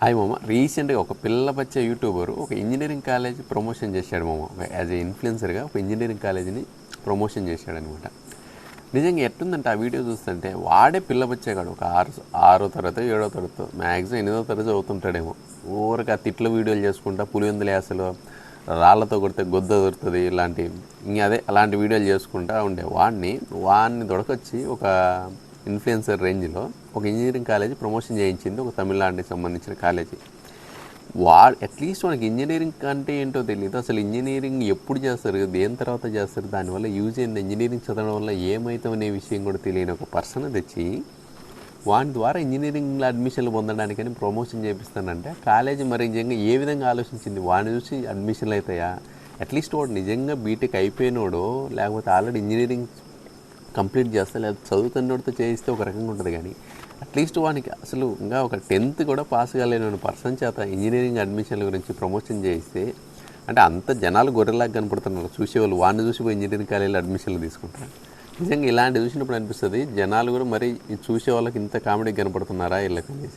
Hi మామ. రీసెంట్గా ఒక పిల్ల బచ్చే యూట్యూబర్ ఒక ఇంజనీరింగ్ కాలేజ్ ప్రమోషన్ చేశాడు మామ. యాజ్ ఏ ఇన్ఫ్లుయెన్సర్గా ఒక ఇంజనీరింగ్ కాలేజీని ప్రమోషన్ చేశాడనమాట. నిజంగా ఎట్టుందంటే ఆ వీడియో చూస్తుంటే వాడే పిల్ల బచ్చేగాడు. ఒక ఆరో తరగతి 7వ తరగతి మ్యాక్సిమం 8వ తరగతి చదువుతుంటాడేమో. ఊరికి ఆ తిట్లు వీడియోలు చేసుకుంటా పులివెందులు అసలు రాళ్ళతో కొడితే గొద్ద దొరుకుతుంది ఇలాంటి ఇంకా అదే అలాంటి వీడియోలు చేసుకుంటా ఉండే వాడిని దొడకొచ్చి ఒక ఇన్ఫ్లుయెన్సర్ రేంజ్లో ఒక ఇంజనీరింగ్ కాలేజీ ప్రమోషన్ చేయించింది ఒక తమిళనాడుకి సంబంధించిన కాలేజీ. అట్లీస్ట్ మనకి ఇంజనీరింగ్ అంటే ఏంటో తెలియదు. అసలు ఇంజనీరింగ్ ఎప్పుడు చేస్తారు, దేని తర్వాత చేస్తారు, దానివల్ల యూజ్ ఏంది, ఇంజనీరింగ్ చదవడం వల్ల ఏమవుతాం అనే విషయం కూడా తెలియని ఒక పర్సన్ తెచ్చి వాని ద్వారా ఇంజనీరింగ్లో అడ్మిషన్లు పొందడానికని ప్రమోషన్ చేపిస్తానంటే కాలేజీ మరి నిజంగా ఏ విధంగా ఆలోచించింది? వాడిని చూసి అడ్మిషన్లు అవుతాయా? అట్లీస్ట్ వాడు నిజంగా బీటెక్ అయిపోయినోడో లేకపోతే ఆల్రెడీ ఇంజనీరింగ్ కంప్లీట్ చేస్తే లేదా చదువుతున్నోడితో చేయిస్తే ఒక రకంగా ఉంటుంది. కానీ అట్లీస్ట్ వానికి అసలు ఇంకా ఒక 10th కూడా పాస్ కాలేని పర్సన్ చేత ఇంజనీరింగ్ అడ్మిషన్ల గురించి ప్రమోషన్ చేయిస్తే అంటే అంత జనాలు గొర్రెలాగా కనపడుతున్నారు చూసేవాళ్ళు. వాడిని చూసి పోయి ఇంజనీరింగ్ కాలేజీలో అడ్మిషన్లు తీసుకుంటారు. నిజంగా ఇలాంటి చూసినప్పుడు అనిపిస్తుంది జనాలు కూడా మరి చూసే వాళ్ళకి ఇంత కామెడీ కనపడుతున్నారా వీళ్ళకి.